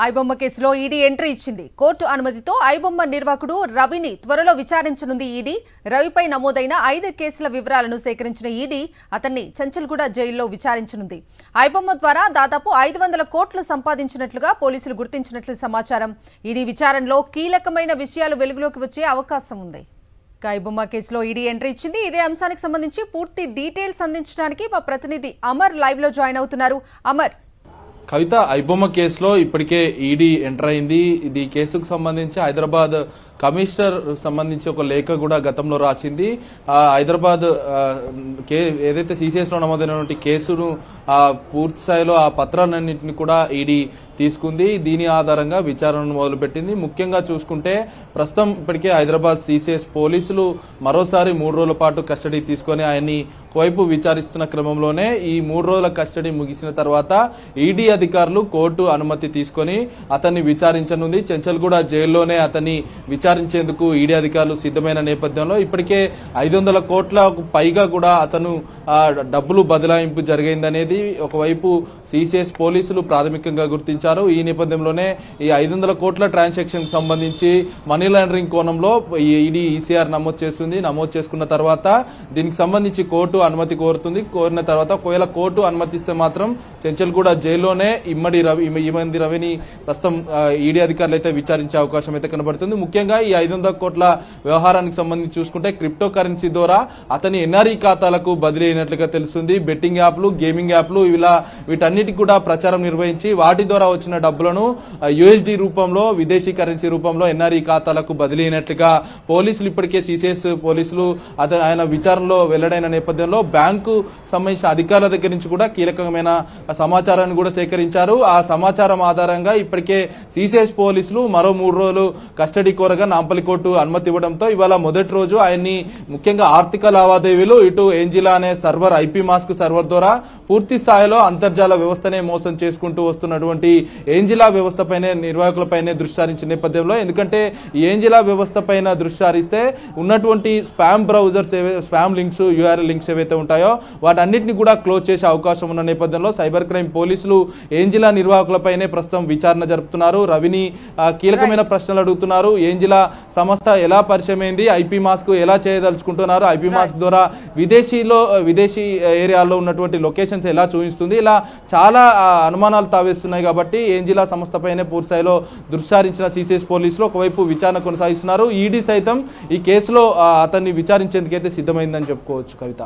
ఐబొమ్మ కేసులో ED entry ఇచ్చింది. Court అనుమతితో ఐబొమ్మ నిర్వాహకుడు రవిని త్వరలో విచారించనుంది ఈడీ. రవిపై నమోదైన 5 కేసుల వివరాలను సేకరించిన ఈడీ అతన్ని చంచల్గూడ జైల్లో విచారించనుంది. ఐబొమ్మ ద్వారా దాదాపు 500 కోట్లు సంపాదించినట్లుగా పోలీసులు గుర్తించినట్లు సమాచారం. ఈడీ విచారణలో కీలకమైన విషయాలు వెలుగులోకి వచ్చే అవకాశం ఉంది. ఐబొమ్మ కేసులో ఈడీ ఎంట్రీ ఇచ్చింది. ఇదే అంశానికి సంబంధించి పూర్తి డీటెయిల్స్ అందించడానికి మా ప్రతినిధి అమర్ లైవ్ లో జాయిన్ అవుతున్నారు. అమర్, కవిత, ఐబొమ్మ కేసులో ఇప్పటికే ఈడీ ఎంటర్ అయింది. ఇది కేసుకు సంబంధించి హైదరాబాద్ కమిషనర్ సంబంధించి ఒక లేఖ కూడా గతంలో రాసింది. హైదరాబాద్ ఏదైతే సిసిఎస్ లో నమోదైనటువంటి కేసును పూర్తి స్థాయిలో ఆ పత్రాలన్నింటినీ కూడా ఈడీ తీసుకుంది. దీని ఆధారంగా విచారణను మొదలుపెట్టింది. ముఖ్యంగా చూసుకుంటే ప్రస్తుతం ఇప్పటికే హైదరాబాద్ సిసిఎస్ పోలీసులు మరోసారి 3 రోజుల పాటు కస్టడీ తీసుకుని ఆయన్ని ఒకవైపు విచారిస్తున్న క్రమంలోనే ఈ 3 రోజుల కస్టడీ ముగిసిన తర్వాత ఈడీ అధికారులు కోర్టు అనుమతి తీసుకుని అతన్ని విచారించనుంది. చంచల్గూడ జైల్లోనే అతన్ని విచారించేందుకు ఈడీ అధికారులు సిద్ధమైన నేపథ్యంలో ఇప్పటికే 500 కోట్లకు పైగా కూడా అతను డబ్బులు బదలాయింపు జరిగిందనేది ఒకవైపు సిసిఎస్ పోలీసులు ప్రాథమికంగా గుర్తించారు. ఈ నేపథ్యంలోనే ఈ 500 కోట్ల ట్రాన్సాక్షన్ కి సంబంధించి మనీ లాండరింగ్ కోణంలో ఈడీ ఈసీఆర్ నమోదు చేస్తుంది. నమోదు చేసుకున్న తర్వాత దీనికి సంబంధించి కోర్టు అనుమతి కోరుతుంది. కోరిన తర్వాత ఒకవేళ కోర్టు అనుమతిస్తే మాత్రం చంచల్గూడ జైల్లోనే ఇమ్మడి రవిని ప్రస్తుతం ఈడీ అధికారులు అయితే విచారించే అవకాశం అయితే కనబడుతుంది. ముఖ్యంగా ఈ 500 కోట్ల వ్యవహారానికి సంబంధించి చూసుకుంటే క్రిప్టో కరెన్సీ ద్వారా అతని ఎన్ఆర్ఈ ఖాతాలకు బదిలీ అయినట్లుగా తెలుస్తుంది. బెట్టింగ్ యాప్లు, గేమింగ్ యాప్లు వీటన్నిటికి కూడా ప్రచారం నిర్వహించి వాటి ద్వారా వచ్చిన డబ్బులను యూఎస్డి రూపంలో, విదేశీ కరెన్సీ రూపంలో ఎన్ఆర్ఈ ఖాతాలకు బదిలీ అయినట్లుగా పోలీసులు ఇప్పటికే సిసిఎస్ పోలీసులు ఆయన విచారణలో వెల్లడైన నేపథ్యంలో బ్యాంకు సంబంధించిన అధికారుల దగ్గర నుంచి కూడా కీలకమైన సమాచారాన్ని కూడా సేకరించారు. ఆ సమాచారం ఆధారంగా ఇప్పటికే సిసిఎస్ పోలీసులు మరో 3 రోజులు కస్టడీ కోరగా నాంపల్లి కోర్టు అనుమతి ఇవ్వడంతో ఇవాళ మొదటి రోజు ఆయన్ని ముఖ్యంగా ఆర్థిక లావాదేవీలు, ఇటు ఏంజిలా అనే సర్వర్, ఐపీ మాస్క్ సర్వర్ ద్వారా పూర్తి స్థాయిలో అంతర్జాల వ్యవస్థనే మోసం చేసుకుంటూ వస్తున్నటువంటి ఏంజిలా వ్యవస్థపైనే, నిర్వాహకులపైనే దృష్టి సారించిన నేపథ్యంలో, ఎందుకంటే ఈ ఏంజిలా వ్యవస్థ పైన దృష్టి సారిస్తే ఉన్నటువంటి spam browsers, spam links, URL links ఏవైతే ఉంటాయో వాటన్నిటిని కూడా క్లోజ్ చేసే అవకాశం ఉన్న నేపథ్యంలో సైబర్ క్రైమ్ పోలీసులు ఏంజిలా నిర్వాహకులపైనే ప్రస్తుతం విచారణ జరుపుతున్నారు. రవిని కీలకమైన ప్రశ్నలు అడుగుతున్నారు. ఏంజిలా సంస్థ ఎలా పరిచయమైంది, ఐపీ మాస్క్ ఎలా చేయదలుచుకుంటున్నారు, ఐపీ మాస్క్ ద్వారా విదేశీ ఏరియాల్లో ఉన్నటువంటి లొకేషన్స్ ఎలా చూపిస్తుంది, ఇలా చాలా అనుమానాలు తావేస్తున్నాయి. కాబట్టి ఏంజిలా సంస్థపైనే పూర్తి స్థాయిలో దృష్టి సారించిన సిసిఎస్ పోలీసులు ఒకవైపు విచారణ కొనసాగిస్తున్నారు. ఈడీ సైతం ఈ కేసులో అతన్ని విచారించేందుకైతే సిద్ధమైందని చెప్పుకోవచ్చు. కవిత.